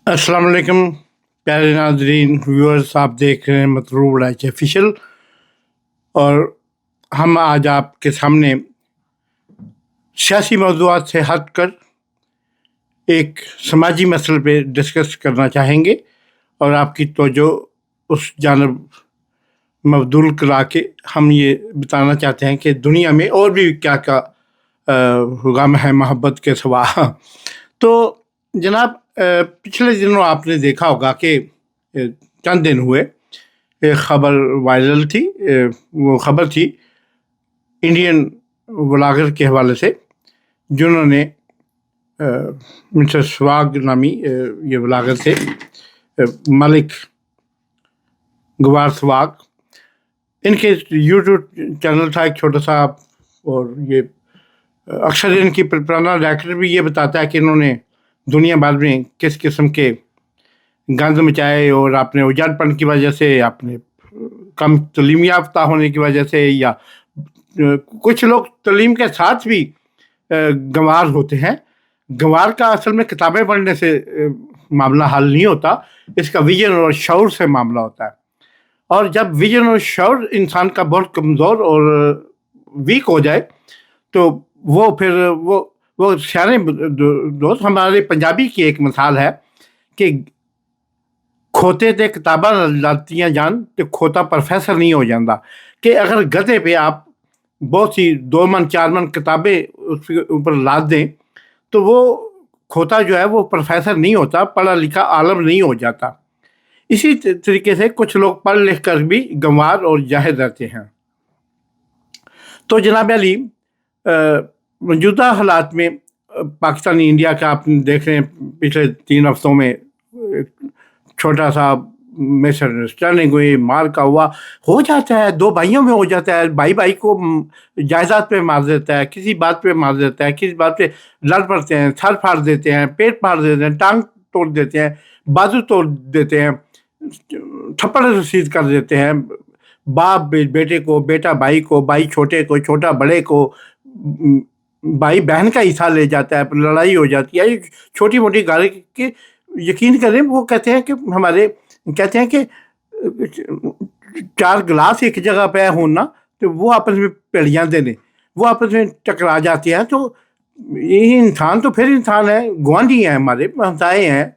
अस्सलाम वालेकुम प्यारे नाजरीन व्यूअर्स, आप देख रहे हैं मतलूब लाइक ऑफिशियल। और हम आज आपके सामने सियासी मौज़ूआत से हट कर एक समाजी मसले पे डिस्कस करना चाहेंगे और आपकी तवज्जो उस जानब मबदूल करा के हम ये बताना चाहते हैं कि दुनिया में और भी क्या क्या गम है मोहब्बत के सिवा। तो जनाब, पिछले दिनों आपने देखा होगा कि चंद दिन हुए एक ख़बर वायरल थी। वो ख़बर थी इंडियन ब्लॉगर के हवाले से, जिन्होंने मिस्टर स्वाग नामी ये ब्लॉगर थे, मलिक गवार स्वाग। इनके यूट्यूब चैनल था एक छोटा सा, और ये अक्सर इनकी पुराना रैकेट भी ये बताता है कि इन्होंने दुनिया भर में किस किस्म के गंद मचाए, और अपने उजाड़पन की वजह से, अपने कम तलीम याफ्ता होने की वजह से, या कुछ लोग तलीम के साथ भी गंवार होते हैं। गंवार का असल में किताबें पढ़ने से मामला हल नहीं होता, इसका विजन और शऊर से मामला होता है। और जब विजन और शऊर इंसान का बहुत कमज़ोर और वीक हो जाए तो वो फिर वो सियाने दोस्त, हमारे पंजाबी की एक मिसाल है कि खोते ते किताबां लातियां जान तो खोता प्रोफेसर नहीं हो जाता। कि अगर गधे पे आप बहुत सी 2 मन 4 मन किताबें उसके ऊपर लाद दें तो वो खोता जो है वो प्रोफेसर नहीं होता, पढ़ा लिखा आलम नहीं हो जाता। इसी तरीके से कुछ लोग पढ़ लिख कर भी गंवार और जाहिर रहते हैं। तो जनाब अली, मौजूदा हालात में पाकिस्तानी इंडिया का आप देख रहे हैं, पिछले 3 हफ्तों में छोटा सा मिसअंडरस्टैंडिंग हुई, मार का हुआ, हो जाता है, 2 भाइयों में हो जाता है। भाई को जायदाद पे मार देता है, किसी बात पे मार देता है, किसी बात पे लड़ पड़ते हैं, सर फाड़ देते हैं, पेट फाड़ देते हैं, टांग तोड़ देते हैं, बाजू तोड़ देते हैं, थप्पड़ रसीद कर देते हैं। बाप बेटे को, बेटा भाई को, भाई छोटे को, छोटा बड़े को, भाई बहन का हिस्सा ले जाता है, लड़ाई हो जाती है। छोटी मोटी गाली के यकीन करें, वो कहते हैं कि हमारे कहते हैं कि 4 गिलास एक जगह पे हों ना, तो वो आपस में पेड़ियाँ देने, वो आपस में टकरा जाती हैं। तो ये इंसान तो फिर इंसान है, गुआंढी हैं, हमारे हमसाए हैं,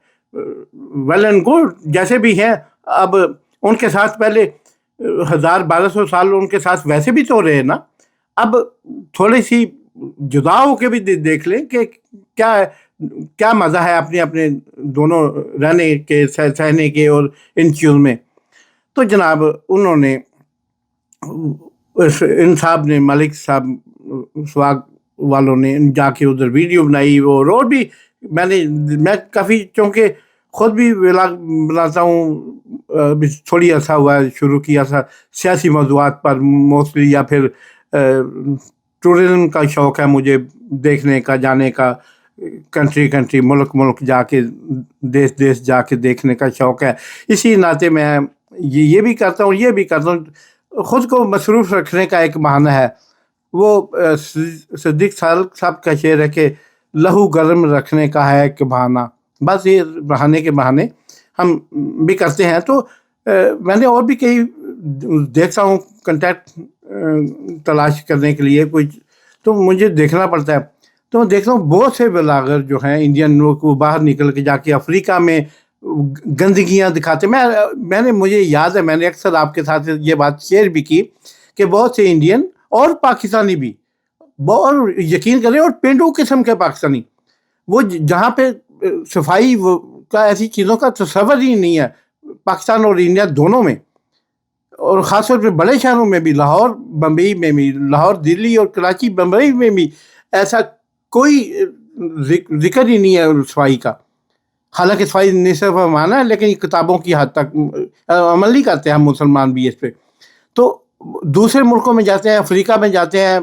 वेल एंड गुड, जैसे भी हैं। अब उनके साथ पहले 1000-1200 साल उनके साथ वैसे भी तो रहे ना। अब थोड़ी सी जुदा होके भी देख लें कि क्या मज़ा है अपने अपने दोनों रहने के, सहने के और इन चीज़ों में। तो जनाब उन्होंने, इन साहब ने, मलिक साहब स्वाग वालों ने जाके उधर वीडियो बनाई। और भी मैं काफ़ी, चूँकि ख़ुद भी व्लॉग बनाता हूँ, अभी थोड़ी अर्सा हुआ है शुरू किया था, सियासी मौज़ूआत पर मोस्टली, या फिर टूरिज़्म का शौक़ है मुझे, देखने का, जाने का, कंट्री मुल्क जाके, देश जाके देखने का शौक़ है। इसी नाते मैं ये भी करता हूँ, ये भी करता हूँ। ख़ुद को मसरूफ़ रखने का एक बहाना है। वो सिद्दीक़ साहब का शेर है कि लहू गर्म रखने का है एक बहाना। बस ये बहाने के बहाने हम भी करते हैं। तो मैंने और भी कई देखता हूँ कंटेक्ट तलाश करने के लिए कोई, तो मुझे देखना पड़ता है। तो देखता हूँ बहुत से ब्लॉगर जो हैं इंडियन, वो बाहर निकल के जाके अफ्रीका में गंदगियाँ दिखाते। मुझे याद है, मैंने अक्सर आपके साथ ये बात शेयर भी की कि बहुत से इंडियन और पाकिस्तानी भी, और यकीन करें, और पेंडू किस्म के पाकिस्तानी, वो जहाँ पे सफाई का, ऐसी चीज़ों का तस्वर ही नहीं है पाकिस्तान और इंडिया दोनों में, और ख़ास तौर पे बड़े शहरों में भी, लाहौर बम्बई में भी, लाहौर दिल्ली और कराची बम्बई में भी ऐसा कोई जिक्र ही नहीं है सफाई का। हालांकि सफाई निस्फ़ माना है, लेकिन किताबों की हद तक अमल नहीं करते हैं हम मुसलमान भी इस पर। तो दूसरे मुल्कों में जाते हैं, अफ्रीका में जाते हैं,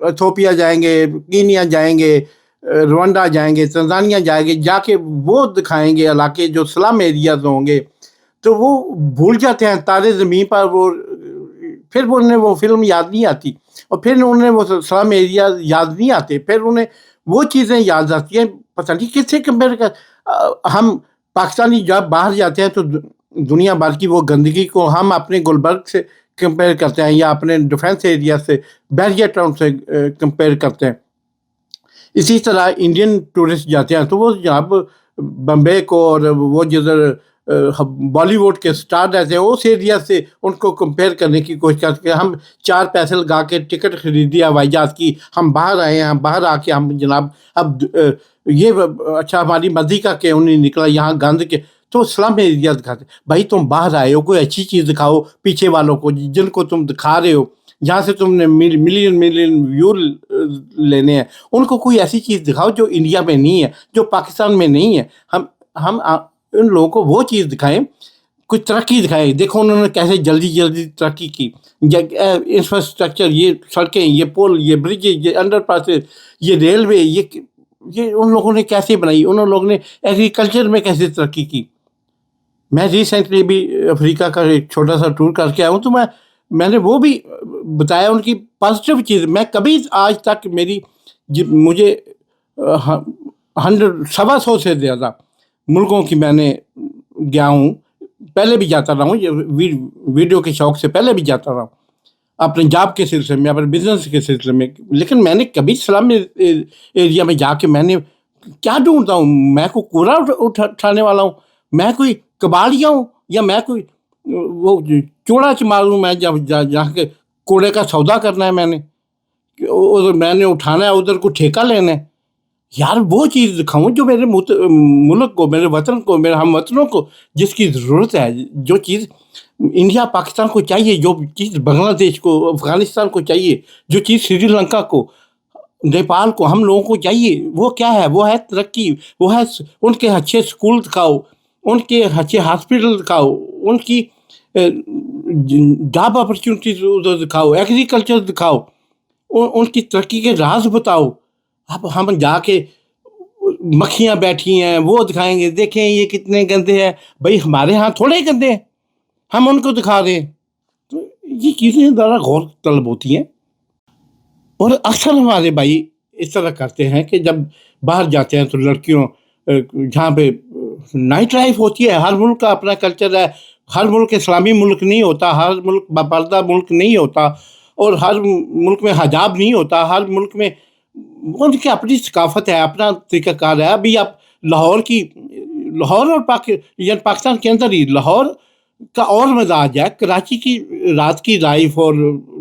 इथियोपिया जाएंगे, कीनिया जाएंगे, रवांडा जाएंगे, तंजानिया जाएंगे, जाके वो दिखाएंगे इलाके जो स्लम एरियाज होंगे, तो वो भूल जाते हैं तारे ज़मीन पर। वो फिर उन्हें वो फिल्म याद नहीं आती, और फिर उन्हें वो स्लम एरिया याद नहीं आते, फिर उन्हें वो चीज़ें याद आती हैं, पता नहीं किससे कंपेयर कर। हम पाकिस्तानी जब बाहर जाते हैं तो दुनिया भर की वो गंदगी को हम अपने गुलबर्ग से कंपेयर करते हैं या अपने डिफेंस एरिया से, बैरियर टाउन से कंपेयर करते हैं। इसी तरह इंडियन टूरिस्ट जाते हैं तो वो जब बम्बे को और वो जिधर बॉलीवुड के स्टार रहते हैं उस एरिया से उनको कंपेयर करने की कोशिश करते हैं। हम 4 पैसे लगा के टिकट खरीदी हवाई जहाज़ की, हम बाहर आए हैं, हम बाहर आके हम जनाब अब ये अच्छा हमारी मर्जी का क्यों नहीं निकला यहाँ गंद के, तो स्लम एरिया दिखाते। भाई तुम बाहर आए हो, कोई अच्छी चीज़ दिखाओ पीछे वालों को जिनको तुम दिखा रहे हो, जहाँ से तुमने मिलियन व्यू लेने हैं, उनको कोई ऐसी चीज़ दिखाओ जो इंडिया में नहीं है, जो पाकिस्तान में नहीं है। हम उन लोगों को वो चीज़ दिखाएं, कुछ तरक्की दिखाएं। देखो उन्होंने कैसे जल्दी जल्दी तरक्की की, इंफ्रास्ट्रक्चर, ये सड़कें, ये पुल, ये ब्रिज, ये अंडरपासेस, ये रेलवे, ये उन लोगों ने कैसे बनाई, उन लोगों ने एग्रीकल्चर में कैसे तरक्की की। मैं रिसेंटली भी अफ्रीका का एक छोटा सा टूर करके आया हूँ, तो मैंने वो भी बताया उनकी पॉजिटिव चीज़। मैं कभी आज तक मुझे 100 से ज़्यादा मुल्कों की मैंने गया हूँ, पहले भी जाता रहा हूँ, ये वीडियो के शौक से पहले भी जाता रहा हूँ, अपने जॉब के सिलसिले में, अपने बिजनेस के सिलसिले में। लेकिन मैंने कभी स्लम एरिया में जाके मैंने क्या ढूंढता हूँ, मैं कोई कूड़ा उठाने वाला हूँ, मैं कोई कबाड़िया हूँ, या मैं कोई वो चूड़ा मारूँ, मैं जब जहाँ के कूड़े का सौदा करना है मैंने उठाना है, उधर को ठेका लेना है। यार वो चीज़ दिखाऊं जो मेरे मुल्क को, मेरे वतन को, मेरे हम वतनों को जिसकी ज़रूरत है, जो चीज़ इंडिया पाकिस्तान को चाहिए, जो चीज़ बांग्लादेश को, अफ़गानिस्तान को चाहिए, जो चीज़ श्रीलंका को, नेपाल को, हम लोगों को चाहिए, वो क्या है? वो है तरक्की, वो है उनके अच्छे स्कूल दिखाओ, उनके अच्छे हॉस्पिटल दिखाओ, उनकी जॉब अपॉर्चुनिटीज उधर दिखाओ, एग्रीकल्चर दिखाओ, उनकी तरक्की के राज बताओ। अब हम जाके मक्खियाँ बैठी हैं वो दिखाएंगे, देखें ये कितने गंदे हैं। भाई हमारे यहाँ थोड़े गंदे हैं, हम उनको दिखा रहे हैं। तो ये चीज़ें ज़रा गौर तलब होती हैं। और अक्सर हमारे भाई इस तरह करते हैं कि जब बाहर जाते हैं तो लड़कियों जहाँ पे नाइट लाइफ होती है, हर मुल्क का अपना कल्चर है, हर मुल्क इस्लामी मुल्क नहीं होता, हर मुल्क बापर्दा मुल्क नहीं होता, और हर मुल्क में हिजाब नहीं होता, हर मुल्क में उनकी अपनी सकाफत है, अपना तरीक़ाकार है। अभी आप लाहौर और पाकिस्तान के अंदर ही लाहौर का और मजाज है, कराची की रात की लाइफ और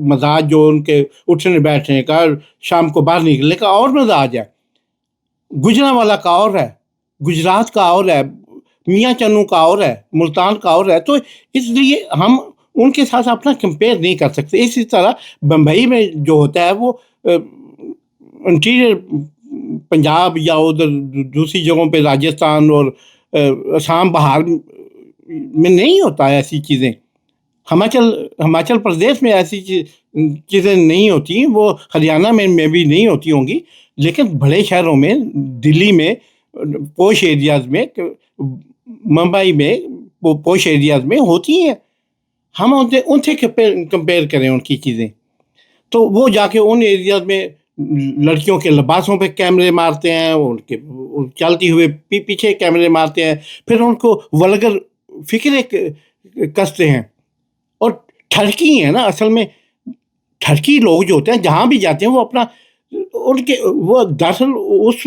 मजाज जो उनके उठने बैठने का, शाम को बाहर निकलने का और मजाज है, गुजरांवाला का और है, गुजरात का और है, मियाँ चन्नू का और है, मुल्तान का और है। तो इसलिए हम उनके साथ अपना कंपेयर नहीं कर सकते। इसी तरह बम्बई में जो होता है वो इंटीरियर पंजाब या उधर दूसरी जगहों पे राजस्थान और असम बाहर में नहीं होता है ऐसी चीज़ें। हिमाचल प्रदेश में ऐसी चीज़ें नहीं होती, वो हरियाणा में भी नहीं होती होंगी, लेकिन बड़े शहरों में, दिल्ली में, पोश एरियाज़ में, मुंबई में पोश एरियाज़ में होती हैं। हम उनसे कंपेयर करें उनकी चीज़ें, तो वो जाके उन एरियाज़ में लड़कियों के लिबासों पे कैमरे मारते हैं, उनके चलती हुए पीछे कैमरे मारते हैं, फिर उनको वल्गर फिक्रे कसते हैं। और ठरकी है ना, असल में ठरकी लोग जो होते हैं जहाँ भी जाते हैं वो अपना वो दरअसल उस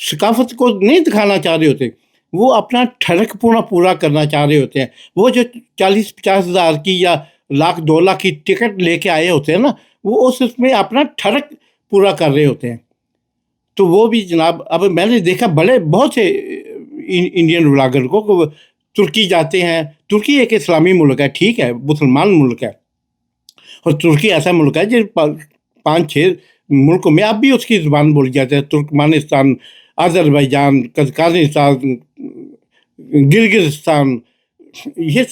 सकाफत को नहीं दिखाना चाह रहे होते, वो अपना ठरक पूरा करना चाह रहे होते हैं। वो जो 40-50 हज़ार की या 1-2 लाख की टिकट लेके आए होते हैं ना, वो उसमें अपना ठरक पूरा कर रहे होते हैं। तो वो भी जनाब, अब मैंने देखा बहुत से इंडियन व्लॉगर को तुर्की जाते हैं। तुर्की एक इस्लामी मुल्क है, ठीक है, मुसलमान मुल्क है, और तुर्की ऐसा मुल्क है जो 5-6 मुल्कों में अब भी उसकी ज़ुबान बोली जाती है। तुर्कमानिस्तान, अज़रबैजान, कज़ाकिस्तान, गिर्गिस्तान, ये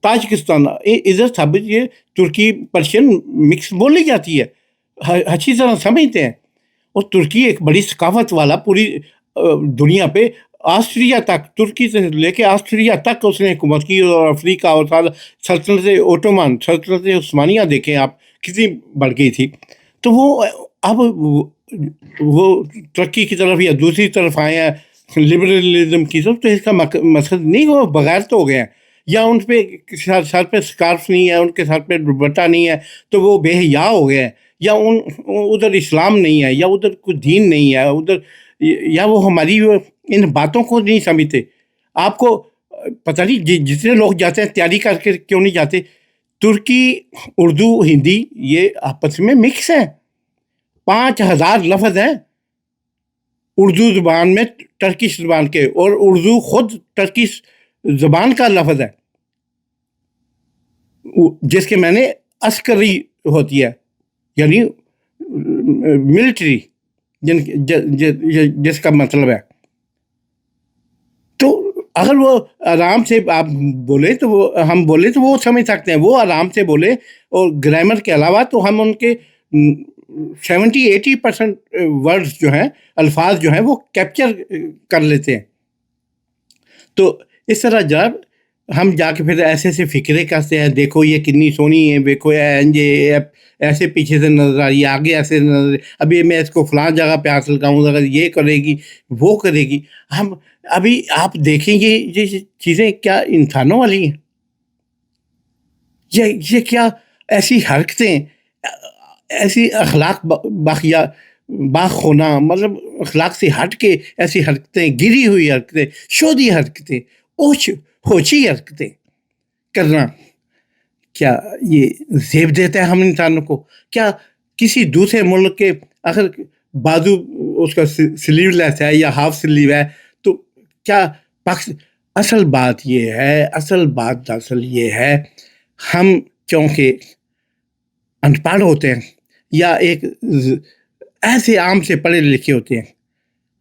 ताजिकिस्तान, इधर सब ये तुर्की पर्शियन मिक्स बोली जाती है, अच्छी तरह समझते हैं। और तुर्की एक बड़ी सकाफत वाला, पूरी दुनिया पे ऑस्ट्रिया तक, तुर्की से लेके ऑस्ट्रिया तक उसने हुकूमत की, और अफ्रीका और सारा सल्तनत ओटोमन, सल्तनत उस्मानिया देखें आप कितनी बढ़ गई थी। तो वो अब वो तरक्की की तरफ या दूसरी तरफ आए हैं, لبرلزم کی طرف، تو اس کا مقصد نہیں وہ بغیر تو ہو گئے ہیں، یا ان پہ سر پہ سکارف نہیں ہے، ان کے سر پہ دوپٹہ نہیں ہے تو وہ بے حیا ہو گئے ہیں، یا ادھر اسلام نہیں ہے، یا ادھر کوئی دین نہیں ہے ادھر، یا وہ ہماری ان باتوں کو نہیں سمجھتے. آپ کو پتہ نہیں جتنے لوگ جاتے ہیں تیاری کر کے کیوں نہیں جاتے. ترکی، اردو، ہندی یہ آپس میں مکس ہیں، 5000 لفظ ہیں اردو زبان میں ٹرکش زبان کے، اور اردو خود ٹرکش زبان کا لفظ ہے جس کے معنی عسکری ہوتی ہے، یعنی ملٹری، جس کا مطلب ہے. تو اگر وہ آرام سے آپ بولے تو وہ ہم بولے تو وہ سمجھ سکتے ہیں، وہ آرام سے بولے، اور گرامر کے علاوہ تو ہم ان کے 70-80% ورڈز جو ہیں، الفاظ جو ہیں وہ کیپچر کر لیتے ہیں. تو اس طرح جب ہم جا کے پھر ایسے ایسے فکرے کرتے ہیں، دیکھو یہ کتنی سونی ہے، دیکھو یہ ایسے پیچھے سے نظر آ رہی ہے، آگے ایسے نظر، ابھی میں اس کو فلاں جگہ پہ حاصل کروں، اگر یہ کرے گی وہ کرے گی. ہم ابھی آپ دیکھیں یہ چیزیں کیا انسانوں والی ہیں؟ یہ کیا ایسی حرکتیں، ایسی اخلاق باخ ہونا، مطلب اخلاق سے ہٹ کے ایسی حرکتیں، گری ہوئی حرکتیں، شودی حرکتیں، ہوچی حرکتیں کرنا، کیا یہ زیب دیتا ہے ہم انسانوں کو؟ کیا کسی دوسرے ملک کے اگر بازو اس کا سلیو لیس ہے یا ہاف سلیو ہے تو کیا اصل بات یہ ہے ہم چونکہ انپڑھ ہوتے ہیں، یا ایک ایسے عام سے پڑھے لکھے ہوتے ہیں،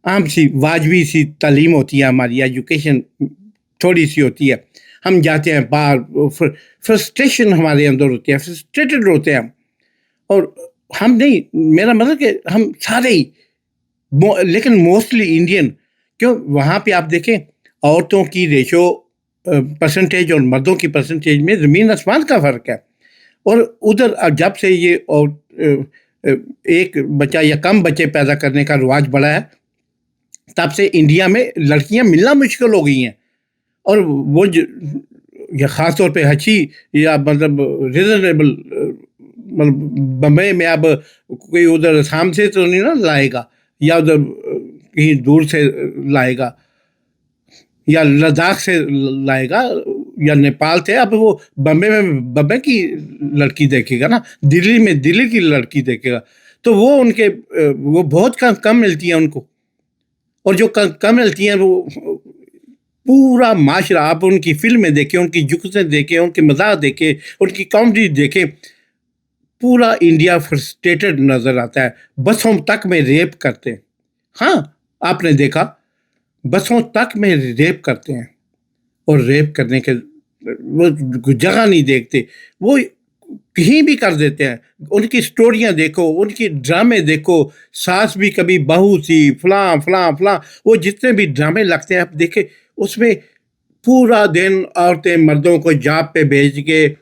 عام سی واجبی سی تعلیم ہوتی ہے، ہماری ایجوکیشن تھوڑی سی ہوتی ہے، ہم جاتے ہیں باہر، فرسٹریشن ہمارے اندر ہوتی ہے، فرسٹریٹڈ ہوتے ہیں. اور ہم نہیں، میرا مطلب کہ ہم سارے ہی، لیکن موسٹلی انڈین، کیوں وہاں پہ آپ دیکھیں عورتوں کی ریشو پرسنٹیج اور مردوں کی پرسنٹیج میں زمین آسمان کا فرق ہے. اور ادھر جب سے یہ ایک بچہ یا کم بچے پیدا کرنے کا رواج بڑھا ہے، تب سے انڈیا میں لڑکیاں ملنا مشکل ہو گئی ہیں. اور وہ خاص طور پہ اچھی یا مطلب ریزنیبل، مطلب بمبئی میں اب کوئی ادھر آسام سے تو نہیں نا لائے گا، یا ادھر کہیں دور سے لائے گا، یا لداخ سے لائے گا، یا نیپال سے. اب وہ بمبئی میں بمبئی کی لڑکی دیکھے گا نا، دلی میں دلی کی لڑکی دیکھے گا، تو وہ ان کے وہ بہت کم ملتی ہیں ان کو. اور جو کم ملتی ہیں وہ پورا معاشرہ، آپ ان کی فلمیں دیکھیں، ان کی جگتیں دیکھیں، ان کے مزاح دیکھیں، ان کی کامیڈی دیکھیں، پورا انڈیا فرسٹریٹڈ نظر آتا ہے. بسوں تک میں ریپ کرتے ہیں، ہاں آپ نے دیکھا بسوں تک میں ریپ کرتے ہیں، اور ریپ کرنے کے وہ جگہ نہیں دیکھتے، وہ کہیں بھی کر دیتے ہیں. ان کی سٹوریاں دیکھو، ان کی ڈرامے دیکھو، ساس بھی کبھی بہو سی، فلاں فلاں فلاں، وہ جتنے بھی ڈرامے لگتے ہیں آپ دیکھیں، اس میں پورا دن عورتیں مردوں کو جاب پہ بھیج کے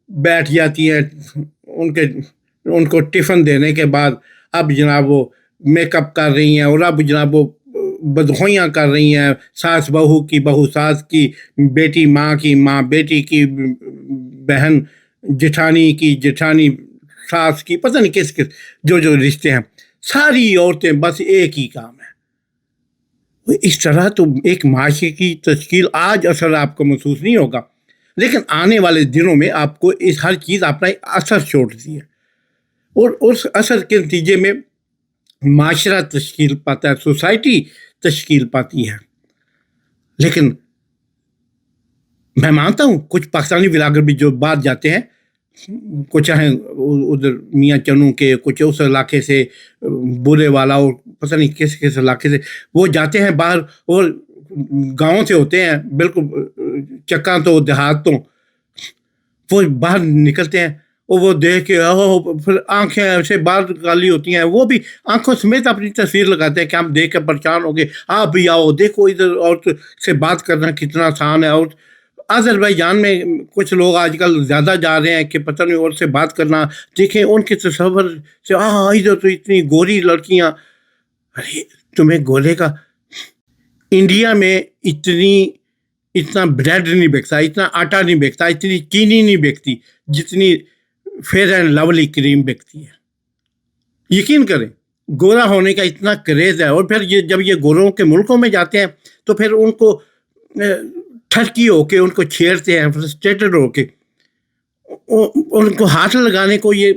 بیٹھ جاتی ہیں، ان کو ٹفن دینے کے بعد اب جناب وہ میک اپ کر رہی ہیں، اور اب جناب وہ بدخوئیاں کر رہی ہیں، ساس بہو کی، بہو ساس کی، بیٹی ماں کی، ماں بیٹی کی، بہن جٹھانی کی، جٹھانی ساس کی، پتہ نہیں کس جو رشتے ہیں، ساری عورتیں بس ایک ہی کام ہے. اس طرح تو ایک معاشرے کی تشکیل آج اثر آپ کو محسوس نہیں ہوگا، لیکن آنے والے دنوں میں آپ کو اس ہر چیز اپنا اثر چھوڑتی ہے، اور اس اثر کے نتیجے میں معاشرہ تشکیل پاتا ہے، سوسائٹی تشکیل پاتی ہے. لیکن میں مانتا ہوں کچھ پاکستانی بلاگر بھی جو باہر جاتے ہیں، کچھ ہیں ادھر میاں چنوں کے، کچھ اس علاقے سے بورے والا، اور پتہ نہیں کس علاقے سے، وہ جاتے ہیں باہر، اور گاؤں سے ہوتے ہیں بالکل چکاں تو دیہات تو، وہ باہر نکلتے ہیں، اور وہ دیکھ کے پھر آنکھیں ایسے باہر کالی ہوتی ہیں، وہ بھی آنکھوں سمیت اپنی تصویر لگاتے ہیں کہ ہم دیکھ کے پریشان ہو گئے، آپ بھی آؤ دیکھو ادھر عورت سے بات کرنا کتنا آسان ہے. اور آذربائیجان میں کچھ لوگ آج کل زیادہ جا رہے ہیں کہ پتہ نہیں عورت سے بات کرنا، دیکھیں ان کے تصور سے، ادھر تو اتنی گوری لڑکیاں، ارے تمہیں گورے کا इंडिया में इतना ब्रेड नहीं बिकता, इतना आटा नहीं बिकता, इतनी चीनी नहीं बिकती जितनी फेयर एंड लवली क्रीम बिकती है। यकीन करें, गोरा होने का इतना क्रेज है। और फिर जब ये गोरों के मुल्कों में जाते हैं तो फिर उनको ठरकी होके उनको छेड़ते हैं, फ्रस्ट्रेटेड होके उनको हाथ लगाने को ये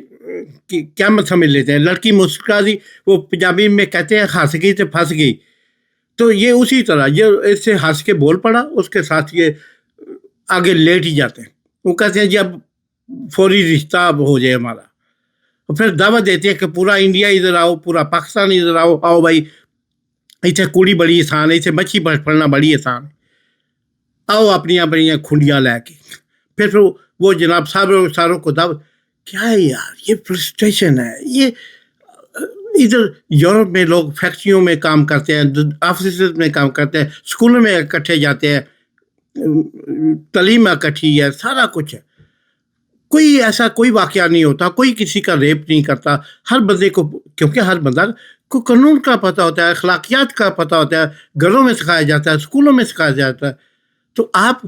क्या मत समझ लेते हैं। लड़की मुस्कुरा दी, वो पंजाबी में कहते हैं हंस गई तो फंस गई। तो ये उसी तरह ये इससे हंस के बोल पड़ा, उसके साथ ये आगे लेट ही जाते हैं। वो कहते हैं जी अब फौरी रिश्ता हो जाए हमारा, और फिर दावत देते हैं कि पूरा इंडिया इधर आओ, पूरा पाकिस्तान इधर आओ, आओ भाई इतने कुड़ी बड़ी आसान है, इतने मच्छी पकड़ना बड़ी आसान है, आओ अपनी खुंडियाँ लैके। फिर वो जनाब सारों को दावत। क्या है यार, ये फ्रस्ट्रेशन है। ये इधर यूरोप में लोग फैक्ट्रियों में काम करते हैं, ऑफिस में काम करते हैं, स्कूलों में इकट्ठे जाते हैं, तालीम इकट्ठी है, सारा कुछ है। कोई ऐसा कोई वाकया नहीं होता, कोई किसी का रेप नहीं करता। हर बंदे को, क्योंकि हर बंदा को कानून का पता होता है, अखलाकियात का पता होता है, घरों में सिखाया जाता है, स्कूलों में सिखाया जाता है। तो आप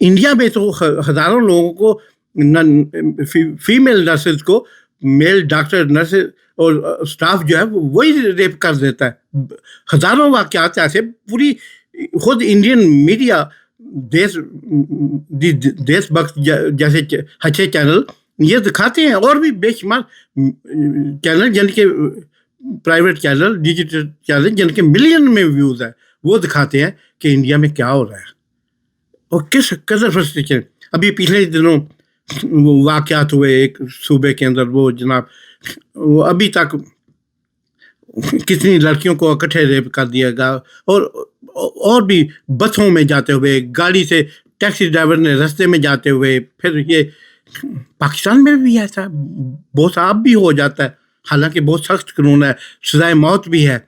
इंडिया में तो हज़ारों लोगों को फीमेल नर्सेज को मेल डॉक्टर नर्सेज और स्टाफ जो है वही रेप कर देता है। हज़ारों वाकयात ऐसे, पूरी खुद इंडियन मीडिया देशभक्त जैसे अच्छे चैनल ये दिखाते हैं, और भी बेशुमार चैनल जिनके प्राइवेट चैनल, डिजिटल चैनल जिनके मिलियन में व्यूज़ है, वो दिखाते हैं कि इंडिया में क्या हो रहा है और किस कदर फ्रस्ट्रेशन। अभी पिछले दिनों वाकयात हुए एक सूबे के अंदर, वो जनाब वो अभी तक कितनी लड़कियों को इकट्ठे रेप कर दिया गया। और भी बसों में जाते हुए, गाड़ी से टैक्सी ड्राइवर ने रास्ते में जाते हुए, फिर ये पाकिस्तान में भी ऐसा बहुत साफ भी हो जाता है। हालांकि बहुत सख्त कानून है, सजाए मौत भी है,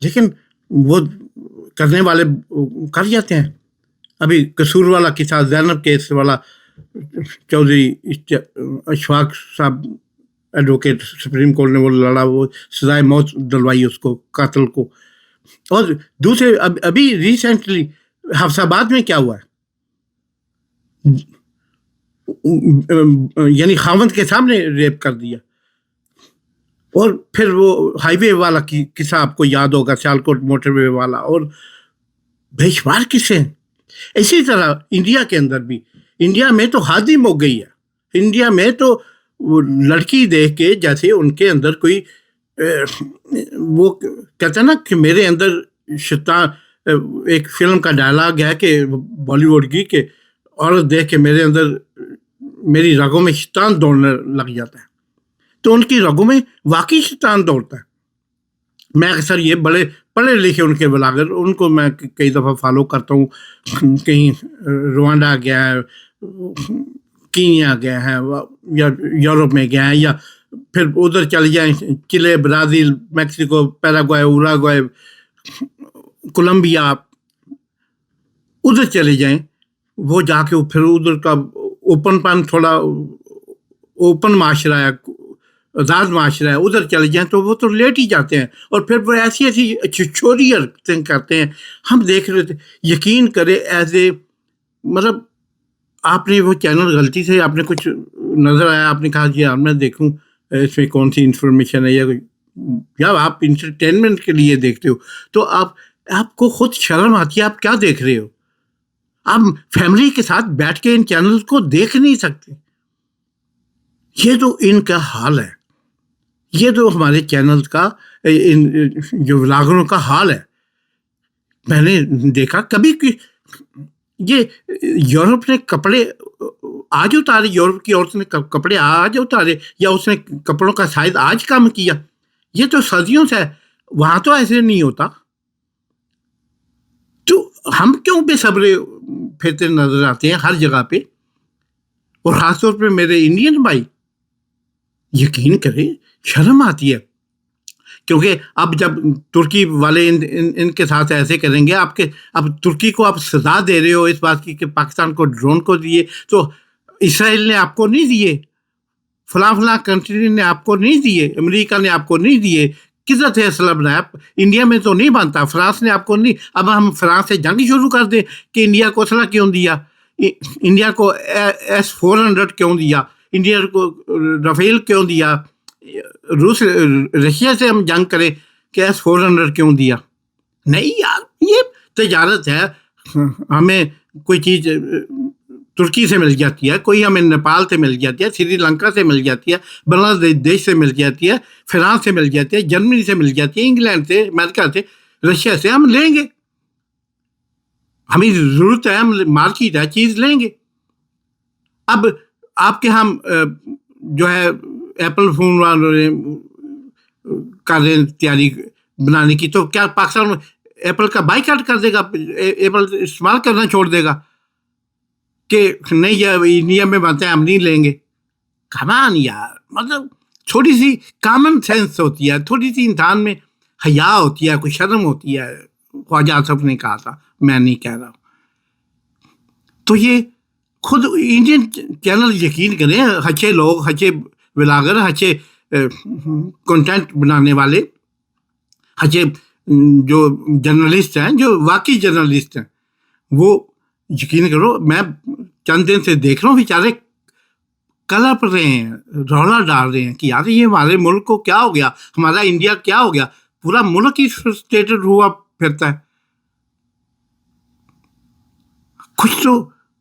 लेकिन वो करने वाले कर जाते हैं। अभी कसूर वाला किस्सा, ज़ैनब केस वाला, चौधरी अशफाक साहब एडवोकेट सुप्रीम कोर्ट ने वो लड़ा, वो सजाए मौत दिलवाई उसको, कातिल को। और दूसरे अभी रिसेंटली हफ्साबाद में क्या हुआ है, यानी खावंद के सामने रेप कर दिया। और फिर वो हाईवे वाला किस्सा आपको याद होगा, सियालकोट मोटरवे वाला, और बेशुमार किस्से हैं। इसी तरह इंडिया के अंदर भी, इंडिया में तो हद ही मुक गई है। इंडिया में तो वो लड़की देख के जैसे उनके अंदर कोई वो कहते हैं ना कि मेरे अंदर शैतान, एक फिल्म का डायलॉग है कि बॉलीवुड की, कि औरत देख के मेरे अंदर, मेरी रगों में शैतान दौड़ने लग जाता है। तो उनकी रगों में वाकई शैतान दौड़ता है। मैं अक्सर ये बड़े पढ़े लिखे उनके ब्लॉगर, उनको मैं कई दफ़ा फॉलो करता हूँ। कहीं रवांडा गया है, कीनिया गया है, या यूरोप में गया है, या फिर उधर चले जाएं, Chile, Brazil, Mexico, Paraguay, Uruguay, Colombia, उधर चले जाएं। वो जाके फिर उधर का ओपनपन, थोड़ा ओपन माशरा है, आज़ाद माशरा है, उधर चले जाएं तो वो तो लेट ही जाते हैं। और फिर वो ऐसी छोटी हरकतें करते हैं, हम देख रहे थे। यकीन करें, एज ए मतलब आपने वो चैनल गलती से आपने कुछ नज़र आया, आपने कहा जी यार मैं देखूं इसमें कौन सी इन्फॉर्मेशन है, या आप इंटरटेनमेंट के लिए देखते हो, तो आपको खुद शर्म आती है। आप क्या देख रहे हो? आप फैमिली के साथ बैठ के इन चैनल्स को देख नहीं सकते। ये तो इनका हाल है, ये तो हमारे चैनल्स का, जो व्लॉगरों का हाल है। मैंने देखा कभी कि ये यूरोप ने कपड़े आज उतारे, यूरोप की औरत ने कपड़े आज उतारे, या उसने कपड़ों का साइज आज कम किया। ये तो सदियों से है, वहाँ तो ऐसे नहीं होता। तो हम क्यों बेसब्रे फिरते नजर आते हैं हर जगह पे, और ख़ासतौर पे मेरे इंडियन भाई। यकीन करें, शर्म आती है। क्योंकि अब जब तुर्की वाले इनके साथ ऐसे करेंगे, अब तुर्की को आप सजा दे रहे हो इस बात की कि पाकिस्तान को ड्रोन को दिए, तो इसराइल ने आपको नहीं दिए, फलां कंट्री ने आपको नहीं दिए, अमेरिका ने आपको नहीं दिए, किधर से असला बनाया? इंडिया में तो नहीं बनता, फ्रांस ने आपको नहीं, अब हम फ्रांस से जंग शुरू कर दें कि इंडिया को असला क्यों दिया, इंडिया को S-400 क्यों दिया, इंडिया को राफेल क्यों दिया, रशिया से हम जंग करें कि S-400 क्यों दिया? नहीं यार, ये तजारत है। हमें कोई चीज़ तुर्की से मिल जाती है, कोई हमें नेपाल से मिल जाती है, श्रीलंका से मिल जाती है, बांग्लादेश से मिल जाती है, फ्रांस से मिल जाती है, जर्मनी से मिल जाती है, इंग्लैंड से, अमेरिका से, रशिया से, हम लेंगे। हमें ज़रूरत है, हम मार्केट है, चीज़ लेंगे। अब आपके हम जो है एप्पल फ़ोन वाले कर रहे हैं तैयारी बनाने की, तो क्या पाकिस्तान एप्पल का बाइकाट कर देगा, एप्पल इस्तेमाल करना छोड़ देगा कि नहीं ये इंडिया में बनते हैं, हम नहीं लेंगे? कमान यार, मतलब थोड़ी सी कॉमन सेंस होती है, थोड़ी सी इंसान में हया होती है, कोई शर्म होती है। ख्वाजा आसफ ने कहा था, मैं नहीं कह रहा हूँ। तो ये खुद इंडियन चैनल यकीन करें, अच्छे लोग, अच्छे व्लॉगर, अच्छे कंटेंट बनाने वाले, अच्छे जो जर्नलिस्ट हैं, जो वाकई जर्नलिस्ट हैं, वो यकीन करो, मैं चंद दिन से देख रहा हूँ, बेचारे कलप रहे हैं, रौला डाल रहे हैं कि यार ये हमारे मुल्क को क्या हो गया, हमारा इंडिया क्या हो गया, पूरा मुल्क ही फ्रस्ट्रेटेड हुआ फिरता है। कुछ तो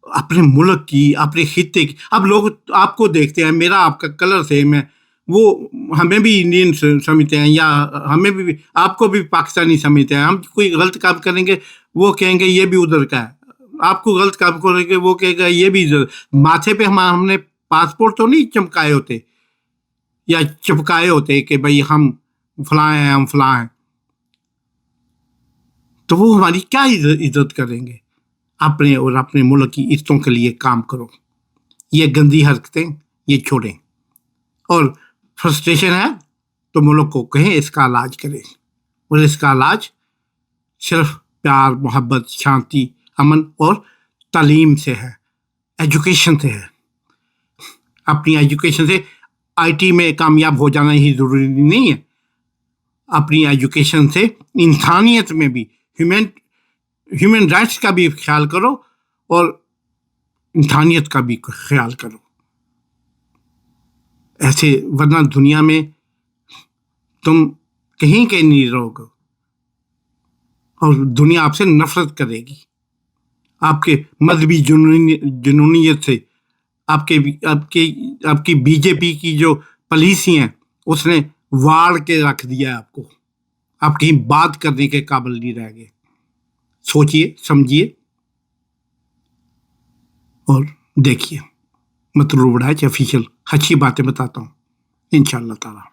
अपने मुल्क की, अपने खित्ते की, अब लोग आपको देखते हैं, मेरा आपका कलर सेम है, वो हमें भी इंडियन समझते हैं, या हमें भी, आपको भी पाकिस्तानी समझते हैं। हम कोई गलत काम करेंगे, वो कहेंगे ये भी उधर का है, आपको गलत काम करेंगे, वो कहेगा ये भी इधर। माथे पे हमने पासपोर्ट तो नहीं चमकाए होते या चिपकाए होते कि भाई हम फलां हैं, हम फलां हैं, तो वो हमारी क्या इज्जत करेंगे? अपने और अपने मुल्क की इज्जतों के लिए काम करो। ये गंदी हरकतें ये छोड़ें, और फ्रस्ट्रेशन है तो मुल्क को कहें इसका इलाज करें, और इसका इलाज सिर्फ प्यार, मोहब्बत, शांति, अमन और तालीम से है, एजुकेशन से है। अपनी एजुकेशन से आईटी में कामयाब हो जाना ही ज़रूरी नहीं है। अपनी एजुकेशन से इंसानियत में भी, ह्यूमन राइट्स का भी ख्याल करो और इंसानियत का भी ख्याल करो। ऐसे वरना दुनिया में तुम कहीं के नहीं रहोगे और दुनिया आपसे नफरत करेगी। आपके मजहबी जुनूनियत से, आपकी बीजेपी की जो पॉलिसी हैं उसने वाड़ के रख दिया आपको, आप कहीं बात करने के काबिल नहीं रह गए। सोचिए, समझिए और देखिए। मतलूब बढ़ाए ऑफिशियल अच्छी बातें बताता हूँ इंशाअल्लाह ताला।